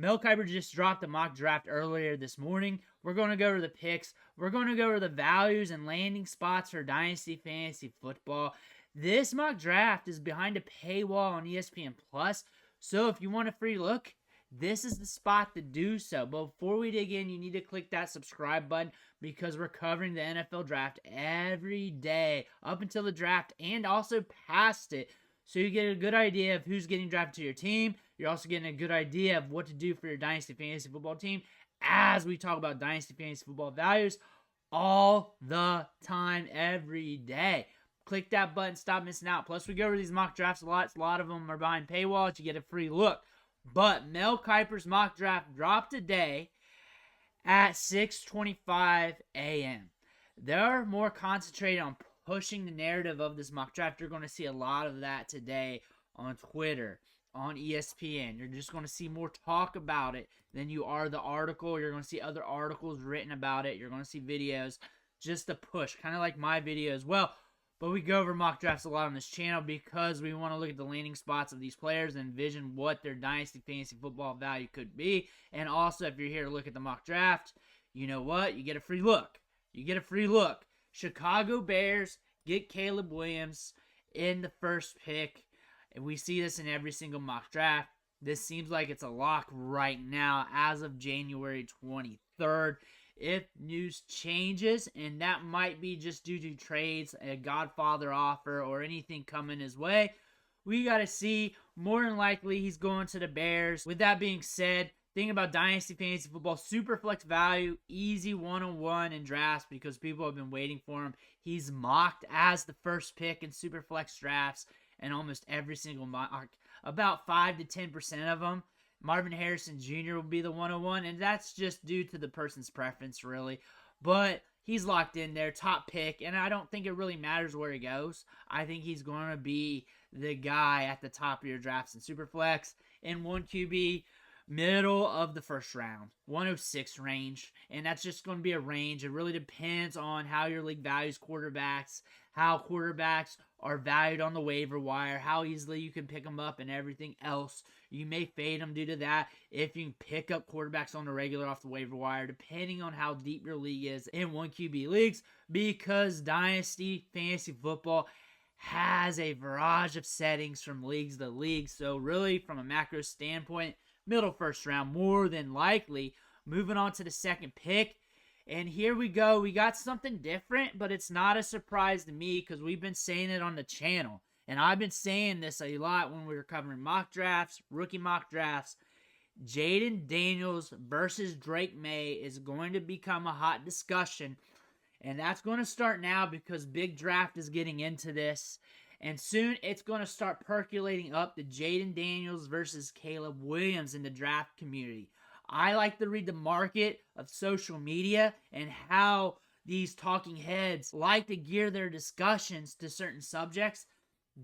Mel Kiper just dropped a mock draft earlier this morning. We're going to go over the picks. We're going to go over the values and landing spots for Dynasty Fantasy Football. This mock draft is behind a paywall on ESPN Plus, so if you want a free look, this is the spot to do so. But before we dig in, you need to click that subscribe button because we're covering the NFL draft every day up until the draft and also past it. So you get a good idea of who's getting drafted to your team. You're also getting a good idea of what to do for your Dynasty Fantasy Football team as we talk about Dynasty Fantasy Football values all the time, every day. Click that button, stop missing out. Plus, we go over these mock drafts a lot. A lot of them are behind paywalls. You get a free look. But Mel Kiper's mock draft dropped today at 6:25 a.m. They're more concentrated on pushing the narrative of this mock draft. You're going to see a lot of that today on Twitter, on ESPN. You're just going to see more talk about it than you are the article. You're going to see other articles written about it. You're going to see videos just to push, kind of like my video as well. But we go over mock drafts a lot on this channel because we want to look at the landing spots of these players and envision what their Dynasty Fantasy Football value could be. And also, if you're here to look at the mock draft, you know what? You get a free look. You get a free look. Chicago Bears get Caleb Williams in the first pick. And we see this in every single mock draft. This seems like it's a lock right now as of January 23rd. If news changes, and that might be just due to trades, a Godfather offer, or anything coming his way, we got to see. More than likely, he's going to the Bears. With that being said, think about Dynasty Fantasy Football, super flex value, easy one-on-one in drafts because people have been waiting for him. He's mocked as the first pick in super flex drafts, and almost every single mock, about 5 to 10% of them. Marvin Harrison Jr. will be the 101, and that's just due to the person's preference, really. But he's locked in there, top pick, and I don't think it really matters where he goes. I think he's going to be the guy at the top of your drafts in Superflex. In 1 QB, middle of the first round, 106 range, and that's just going to be a range. It really depends on how your league values quarterbacks, how quarterbacks are valued on the waiver wire, how easily you can pick them up, and everything else. You may fade them due to that if you can pick up quarterbacks on the regular off the waiver wire, depending on how deep your league is in 1 QB leagues, because Dynasty Fantasy Football has a barrage of settings from leagues to leagues. So really, from a macro standpoint, middle first round, more than likely. Moving on to the second pick. And here we go. We got something different, but it's not a surprise to me because we've been saying it on the channel. And I've been saying this a lot when we were covering mock drafts, rookie mock drafts. Jaden Daniels versus Drake May is going to become a hot discussion. And that's going to start now because Big Draft is getting into this. And soon it's going to start percolating up the Jaden Daniels versus Caleb Williams in the draft community. I like to read the market of social media and how these talking heads like to gear their discussions to certain subjects.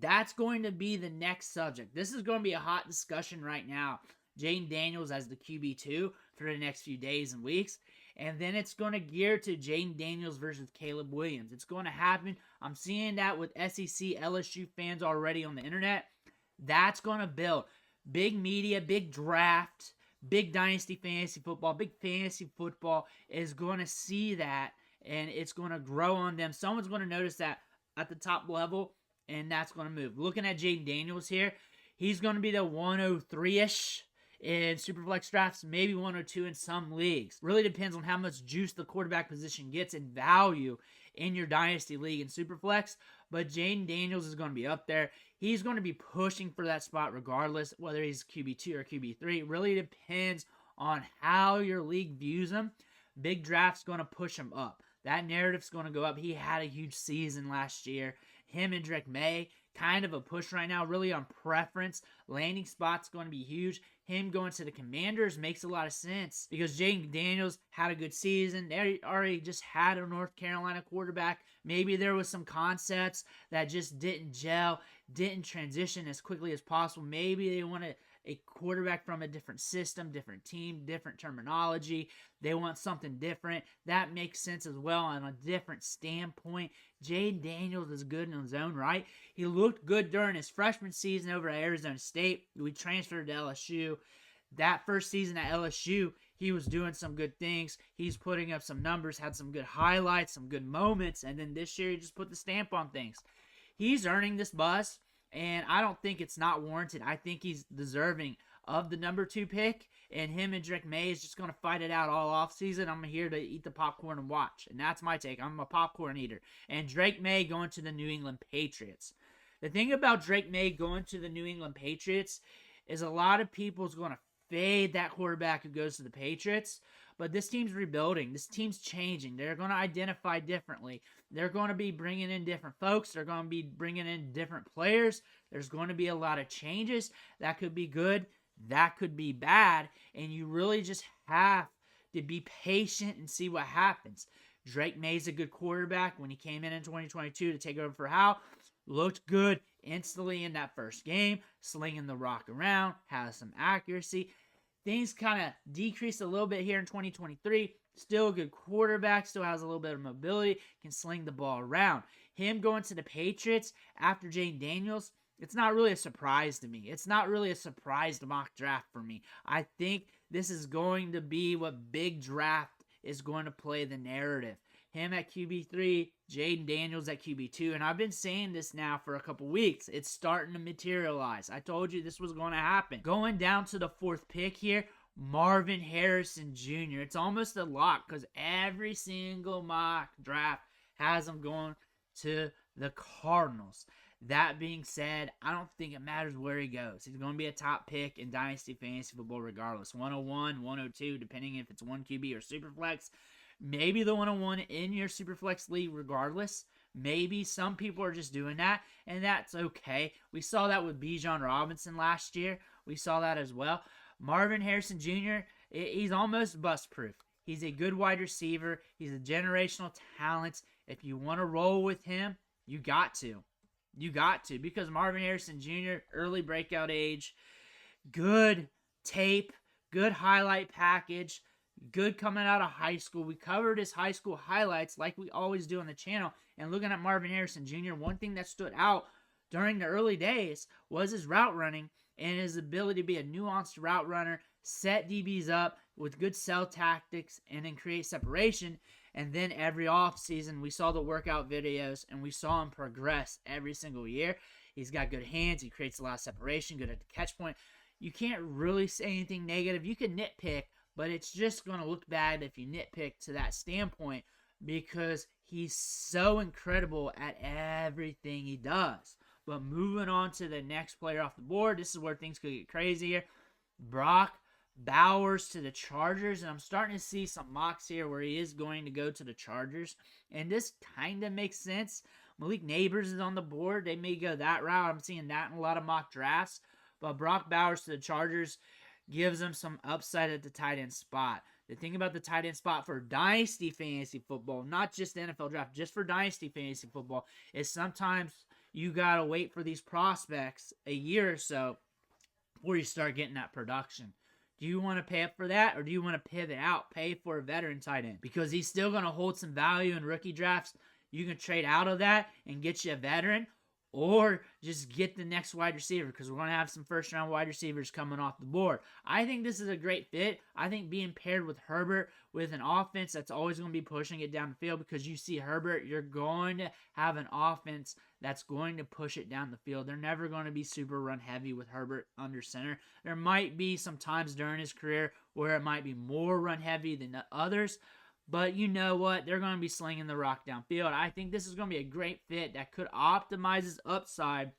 That's going to be the next subject. This is going to be a hot discussion right now. Jaden Daniels as the QB2 for the next few days and weeks. And then it's going to gear to Jaden Daniels versus Caleb Williams. It's going to happen. I'm seeing that with SEC, LSU fans already on the internet. That's going to build. Big media, big draft, big Dynasty Fantasy Football, big fantasy football is going to see that, and it's going to grow on them. Someone's going to notice that at the top level, and that's going to move. Looking at Jaden Daniels here, he's going to be the 103-ish in Superflex drafts, maybe 102 in some leagues. Really depends on how much juice the quarterback position gets in value in your Dynasty League in Superflex. But Jaden Daniels is going to be up there. He's going to be pushing for that spot regardless, whether he's QB2 or QB3. It really depends on how your league views him. Big Draft's going to push him up. That narrative's going to go up. He had a huge season last year. Him and Drake May, kind of a push right now, really on preference. Landing spot's going to be huge. Him going to the Commanders makes a lot of sense because Jaden Daniels had a good season. They already just had a North Carolina quarterback. Maybe there was some concepts that just didn't gel, didn't transition as quickly as possible. Maybe they wanted a quarterback from a different system, different team, different terminology. They want something different. That makes sense as well on a different standpoint. Jaden Daniels is good in his own right. He looked good during his freshman season over at Arizona State. We transferred to LSU. That first season at LSU, he was doing some good things. He's putting up some numbers, had some good highlights, some good moments, and then this year he just put the stamp on things. He's earning this buzz, and I don't think it's not warranted. I think he's deserving of the number 2 pick, and him and Drake May is just going to fight it out all offseason. I'm here to eat the popcorn and watch, and that's my take. I'm a popcorn eater. And Drake May going to the New England Patriots. The thing about Drake May going to the New England Patriots is a lot of people's going to fade that quarterback who goes to the Patriots, but this team's rebuilding. This team's changing. They're going to identify differently. They're going to be bringing in different folks. They're going to be bringing in different players. There's going to be a lot of changes. That could be good. That could be bad. And you really just have to be patient and see what happens. Drake May's a good quarterback. When he came in 2022 to take over for Howe, looked good instantly in that first game, slinging the rock around, has some accuracy. Things kind of decreased a little bit here in 2023. Still a good quarterback, still has a little bit of mobility, can sling the ball around. Him going to the Patriots after Jane Daniels, it's not really a surprise to me. It's not really a surprise to mock draft for me. I think this is going to be what big draft is going to play the narrative. Him at QB3, Jaden Daniels at QB2, and I've been saying this now for a couple weeks. It's starting to materialize. I told you this was going to happen. Going down to the 4th pick here, Marvin Harrison Jr. It's almost a lock because every single mock draft has him going to the Cardinals. That being said, I don't think it matters where he goes. He's going to be a top pick in Dynasty Fantasy Football regardless. 101, 102, depending if it's 1 QB or Superflex. Maybe the 101 in your Superflex league regardless. Maybe some people are just doing that, and that's okay. We saw that with Bijan Robinson last year. We saw that as well. Marvin Harrison Jr., he's almost bust-proof. He's a good wide receiver. He's a generational talent. If you want to roll with him, you got to. You got to, because Marvin Harrison Jr., early breakout age, good tape, good highlight package, good coming out of high school. We covered his high school highlights like we always do on the channel. And looking at Marvin Harrison Jr., one thing that stood out during the early days was his route running and his ability to be a nuanced route runner, set DBs up with good sell tactics, and then create separation. And then every offseason, we saw the workout videos, and we saw him progress every single year. He's got good hands. He creates a lot of separation, good at the catch point. You can't really say anything negative. You can nitpick, but it's just going to look bad if you nitpick to that standpoint because he's so incredible at everything he does. But moving on to the next player off the board, this is where things could get crazier. Brock Bowers to the Chargers, and I'm starting to see some mocks here where he is going to go to the Chargers, and this kind of makes sense. Malik Neighbors is on the board. They may go that route. I'm seeing that in a lot of mock drafts, but Brock Bowers to the Chargers gives them some upside at the tight end spot. The thing about the tight end spot for Dynasty Fantasy Football, not just the NFL draft, just for Dynasty Fantasy Football, is sometimes you got to wait for these prospects a year or so before you start getting that production. Do you want to pay up for that, or do you want to pivot out, pay for a veteran tight end? Because he's still going to hold some value in rookie drafts. You can trade out of that and get you a veteran, or just get the next wide receiver, because we're going to have some first-round wide receivers coming off the board. I think this is a great fit. I think being paired with Herbert with an offense that's always going to be pushing it down the field, because you see Herbert, you're going to have an offense that's going to push it down the field. They're never going to be super run-heavy with Herbert under center. There might be some times during his career where it might be more run-heavy than others, but you know what? They're going to be slinging the rock downfield. I think this is going to be a great fit that could optimize his upside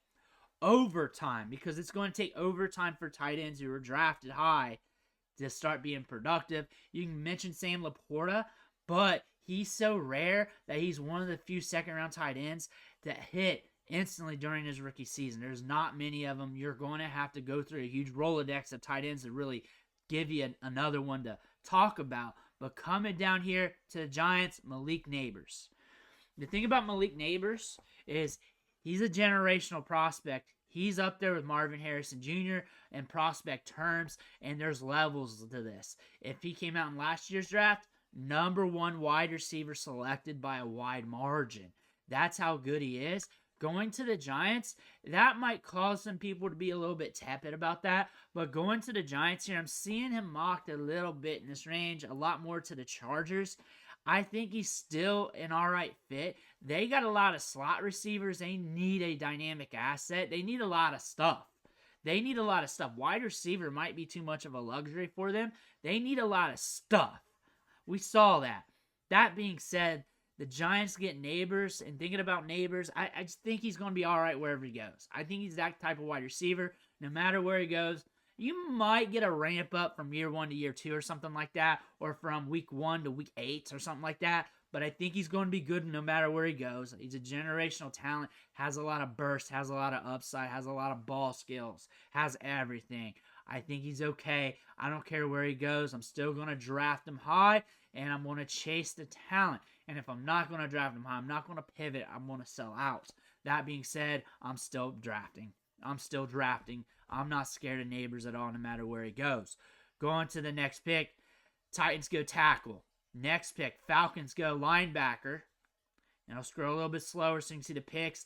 over time, because it's going to take overtime for tight ends who were drafted high to start being productive. You can mention Sam Laporta, but he's so rare that he's one of the few second-round tight ends that hit instantly during his rookie season. There's not many of them. You're going to have to go through a huge Rolodex of tight ends to really give you another one to talk about. But coming down here to the Giants, Malik Neighbors. The thing about Malik Neighbors is he's a generational prospect. He's up there with Marvin Harrison Jr. in prospect terms, and there's levels to this. If he came out in last year's draft, number 1 wide receiver selected by a wide margin. That's how good he is. Going to the Giants, that might cause some people to be a little bit tepid about that. But going to the Giants here, I'm seeing him mocked a little bit in this range, a lot more to the Chargers. I think he's still an all right fit. They got a lot of slot receivers. They need a dynamic asset. They need a lot of stuff. Wide receiver might be too much of a luxury for them. They need a lot of stuff. We saw that. That being said, the Giants get Neighbors, and thinking about Neighbors, I just think he's going to be all right wherever he goes. I think he's that type of wide receiver. No matter where he goes, you might get a ramp up from year 1 to year 2 or something like that, or from week 1 to week 8 or something like that. But I think he's going to be good no matter where he goes. He's a generational talent, has a lot of burst, has a lot of upside, has a lot of ball skills, has everything. I think he's okay. I don't care where he goes. I'm still going to draft him high, and I'm going to chase the talent. And if I'm not going to draft him high, I'm not going to pivot. I'm going to sell out. That being said, I'm still drafting. I'm not scared of Neighbors at all, no matter where he goes. Going to the next pick, Titans go tackle. Next pick, Falcons go linebacker. And I'll scroll a little bit slower so you can see the picks.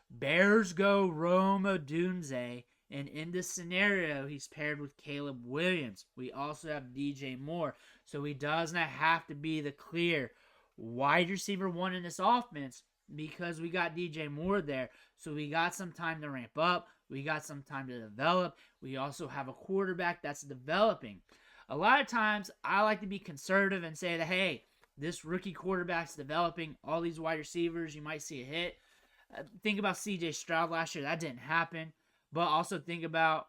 Bears go Rome Odunze. And in this scenario, he's paired with Caleb Williams. We also have DJ Moore. So he does not have to be the clear wide receiver 1 in this offense because we got DJ Moore there. So we got some time to ramp up. We got some time to develop. We also have a quarterback that's developing. A lot of times, I like to be conservative and say that, hey, this rookie quarterback's developing. All these wide receivers, you might see a hit. Think about C.J. Stroud last year. That didn't happen. But also think about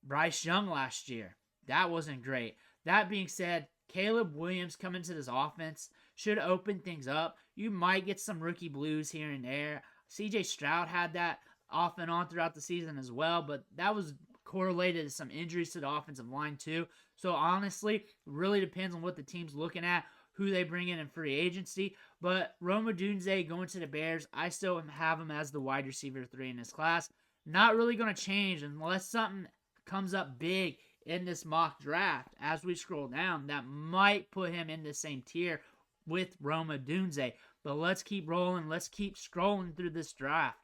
Bryce Young last year. That wasn't great. That being said, Caleb Williams coming to this offense should open things up. You might get some rookie blues here and there. C.J. Stroud had that off and on throughout the season as well, but that was correlated to some injuries to the offensive line too. So honestly, really depends on what the team's looking at, who they bring in free agency. But Rome Odunze going to the Bears, I still have him as the wide receiver 3 in this class. Not really going to change unless something comes up big in this mock draft as we scroll down that might put him in the same tier with Rome Odunze. But let's keep rolling. Let's keep scrolling through this draft.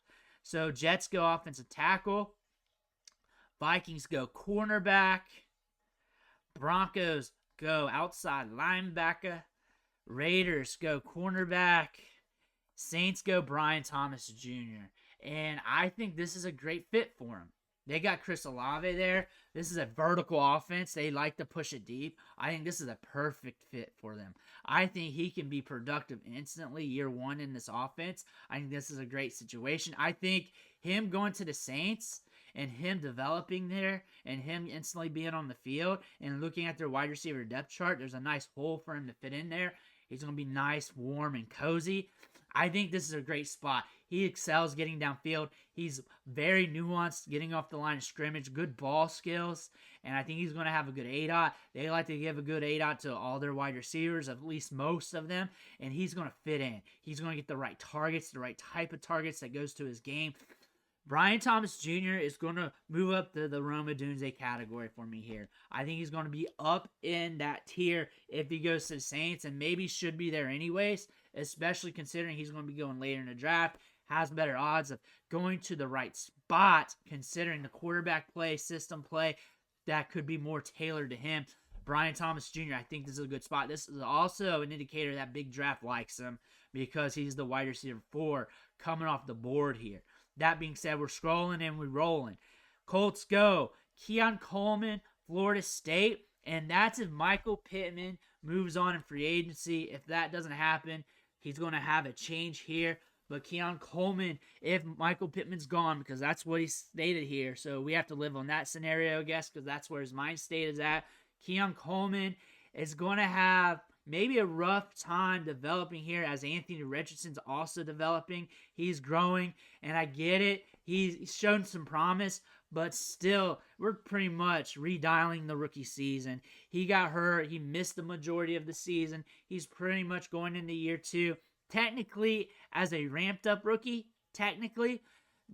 So Jets go offensive tackle. Vikings go cornerback. Broncos go outside linebacker. Raiders go cornerback. Saints go Brian Thomas Jr. And I think this is a great fit for him. They got Chris Olave there. This is a vertical offense. They like to push it deep. I think this is a perfect fit for them. I think he can be productive instantly year 1 in this offense. I think this is a great situation. I think him going to the Saints and him developing there and him instantly being on the field and looking at their wide receiver depth chart, there's a nice hole for him to fit in there. He's going to be nice, warm, and cozy. I think this is a great spot. He excels getting downfield. He's very nuanced, getting off the line of scrimmage, good ball skills, and I think he's going to have a good ADOT. They like to give a good ADOT to all their wide receivers, at least most of them, and he's going to fit in. He's going to get the right targets, the right type of targets that goes to his game. Brian Thomas Jr. is going to move up to the Rome Odunze category for me here. I think he's going to be up in that tier if he goes to the Saints, and maybe should be there anyways, especially considering he's going to be going later in the draft. Has better odds of going to the right spot, considering the quarterback play, system play, that could be more tailored to him. Brian Thomas Jr., I think this is a good spot. This is also an indicator that Big Draft likes him because he's the wide receiver 4 coming off the board here. That being said, we're scrolling and we're rolling. Colts go. Keon Coleman, Florida State. And that's if Michael Pittman moves on in free agency. If that doesn't happen, he's going to have a change here. But Keon Coleman, if Michael Pittman's gone, because that's what he stated here. So we have to live on that scenario, I guess, because that's where his mind state is at. Keon Coleman is going to have maybe a rough time developing here as Anthony Richardson's also developing. He's growing, and I get it. He's shown some promise, but still, we're pretty much redialing the rookie season. He got hurt. He missed the majority of the season. He's pretty much going into year 2. Technically, as a ramped-up rookie,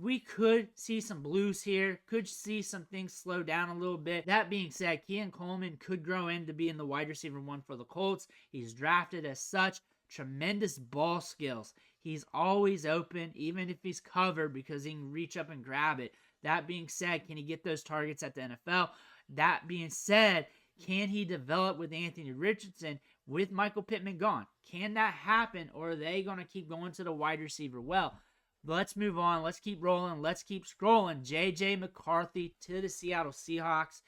we could see some blues here, could see some things slow down a little bit. That being said, Keon Coleman could grow into being the wide receiver 1 for the Colts. He's drafted as such. Tremendous ball skills. He's always open, even if he's covered, because he can reach up and grab it. That being said, can he get those targets at the NFL? That being said, can he develop with Anthony Richardson with Michael Pittman gone? Can that happen, or are they going to keep going to the wide receiver well? Let's move on. Let's keep rolling. Let's keep scrolling. J.J. McCarthy to the Seattle Seahawks.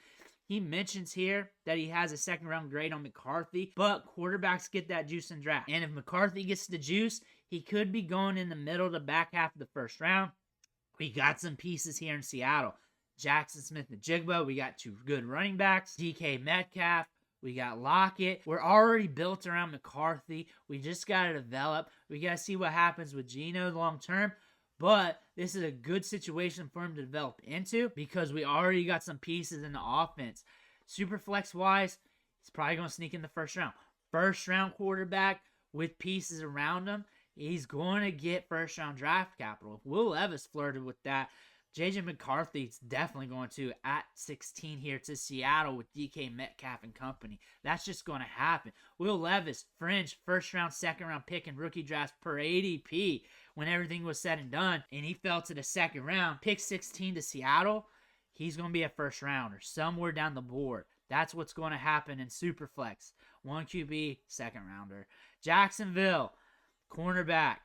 He mentions here that he has a second-round grade on McCarthy, but quarterbacks get that juice in draft. And if McCarthy gets the juice, he could be going in the middle to back half of the first round. We got some pieces here in Seattle. Jackson Smith and Jigba. We got two good running backs. DK Metcalf. We got Lockett. We're already built around McCarthy. We just got to develop. We got to see what happens with Geno long term. But this is a good situation for him to develop into because we already got some pieces in the offense. Superflex-wise, he's probably going to sneak in the first round. First-round quarterback with pieces around him, he's going to get first-round draft capital. If Will Levis flirted with that, J.J. McCarthy's definitely going to at 16 here to Seattle with DK Metcalf and company. That's just going to happen. Will Levis, fringe first-round, second-round pick in rookie drafts per ADP when everything was said and done, and he fell to the second round. Pick 16 to Seattle, he's going to be a first-rounder somewhere down the board. That's what's going to happen in Superflex. 1 QB, second-rounder. Jacksonville, cornerback.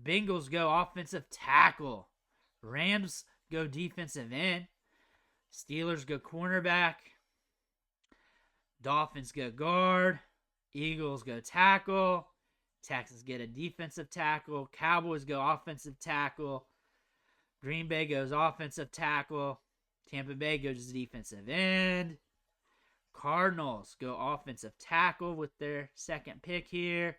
Bengals go offensive tackle. Rams go defensive end. Steelers go cornerback. Dolphins go guard. Eagles go tackle. Texans get a defensive tackle. Cowboys go offensive tackle. Green Bay goes offensive tackle. Tampa Bay goes defensive end. Cardinals go offensive tackle with their second pick here.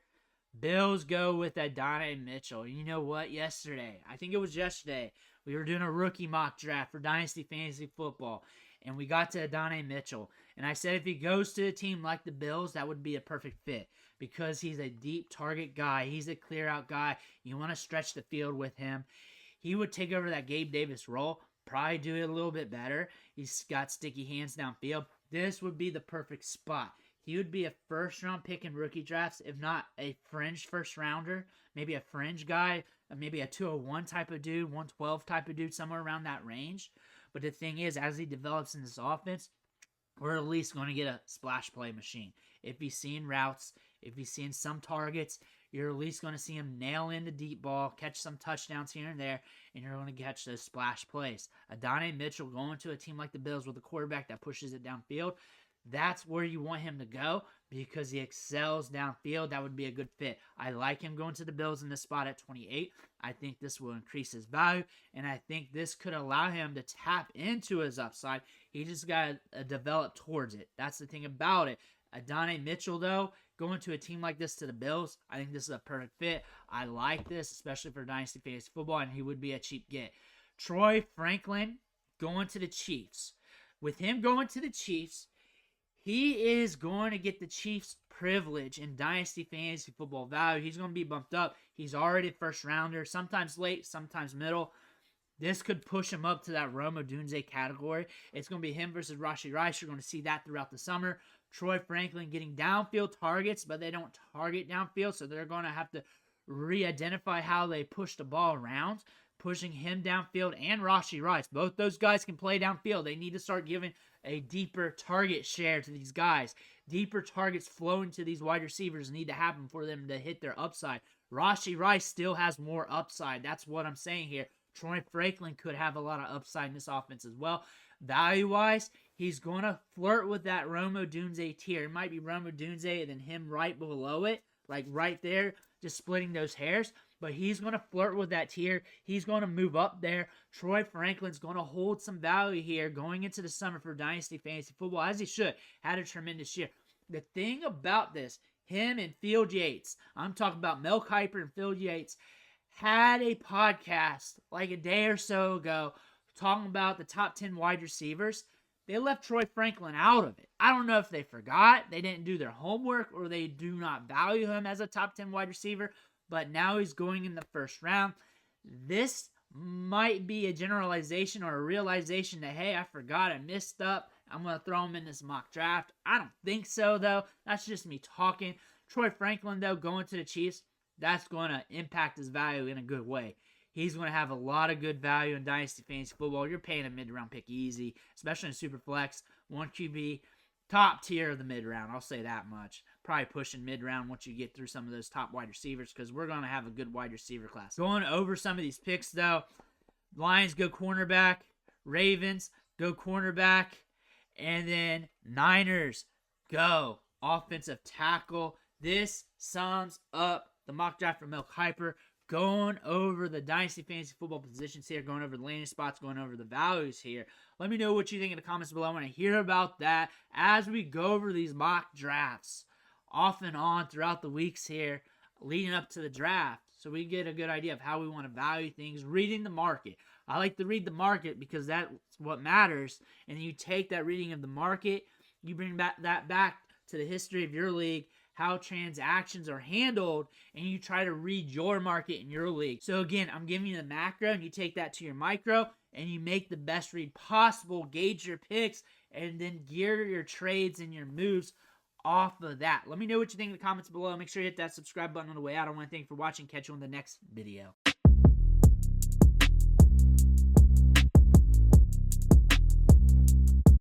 Bills go with Adonai Mitchell. You know what? I think it was yesterday, we were doing a rookie mock draft for Dynasty Fantasy Football, and we got to Adonai Mitchell. And I said if he goes to a team like the Bills, that would be a perfect fit because he's a deep target guy. He's a clear-out guy. You want to stretch the field with him. He would take over that Gabe Davis role, probably do it a little bit better. He's got sticky hands downfield. This would be the perfect spot. He would be a first-round pick in rookie drafts, if not a fringe first-rounder, maybe a fringe guy, maybe a 201 type of dude, 112 type of dude, somewhere around that range. But the thing is, as he develops in this offense, we're at least going to get a splash play machine. If he's seeing routes, if he's seeing some targets, you're at least going to see him nail in the deep ball, catch some touchdowns here and there, and you're going to catch those splash plays. Adonai Mitchell going to a team like the Bills with a quarterback that pushes it downfield, that's where you want him to go because he excels downfield. That would be a good fit. I like him going to the Bills in this spot at 28. I think this will increase his value, and I think this could allow him to tap into his upside. He just got to develop towards it. That's the thing about it. Adonai Mitchell, though, going to a team like this to the Bills, I think this is a perfect fit. I like this, especially for Dynasty Fantasy Football, and he would be a cheap get. Troy Franklin going to the Chiefs. With him going to the Chiefs, he is going to get the Chiefs' privilege in Dynasty Fantasy Football value. He's going to be bumped up. He's already a first-rounder, sometimes late, sometimes middle. This could push him up to that Rome Odunze category. It's going to be him versus Rashee Rice. You're going to see that throughout the summer. Troy Franklin getting downfield targets, but they don't target downfield, so they're going to have to re-identify how they push the ball around, pushing him downfield and Rashee Rice. Both those guys can play downfield. They need to start giving a deeper target share to these guys. Deeper targets flowing to these wide receivers need to happen for them to hit their upside. Rashee Rice still has more upside. That's what I'm saying here. Troy Franklin could have a lot of upside in this offense as well. Value-wise, he's going to flirt with that Rome Odunze tier. It might be Rome Odunze and then him right below it, like right there, just splitting those hairs. But he's going to flirt with that tier. He's going to move up there. Troy Franklin's going to hold some value here going into the summer for Dynasty Fantasy Football, as he should. Had a tremendous year. The thing about this, him and Field Yates, I'm talking about Mel Kiper and Field Yates, had a podcast like a day or so ago talking about the top 10 wide receivers. They left Troy Franklin out of it. I don't know if they forgot, they didn't do their homework, or they do not value him as a top 10 wide receiver. But now he's going in the first round. This might be a generalization or a realization that, hey, I forgot, I messed up, I'm going to throw him in this mock draft. I don't think so, though. That's just me talking. Troy Franklin, though, going to the Chiefs, that's going to impact his value in a good way. He's going to have a lot of good value in Dynasty Fantasy Football. You're paying a mid-round pick easy, especially in Superflex. One QB, top tier of the mid-round. I'll say that much. Probably pushing mid-round once you get through some of those top wide receivers because we're going to have a good wide receiver class. Going over some of these picks, though, Lions go cornerback, Ravens go cornerback, and then Niners go offensive tackle. This sums up the mock draft from Mel Kiper. Going over the Dynasty Fantasy Football positions here, going over the landing spots, going over the values here. Let me know what you think in the comments below. I want to hear about that as we go over these mock drafts off and on throughout the weeks here leading up to the draft, so we get a good idea of how we want to value things, reading the market. I like to read the market because that's what matters, and you take that reading of the market, you bring that back to the history of your league, how transactions are handled, and you try to read your market in your league. So again, I'm giving you the macro, and you take that to your micro, and you make the best read possible, gauge your picks, and then gear your trades and your moves off of that. Let me know what you think in the comments below. Make sure you hit that subscribe button on the way out. I want to thank you for watching. Catch you on the next video.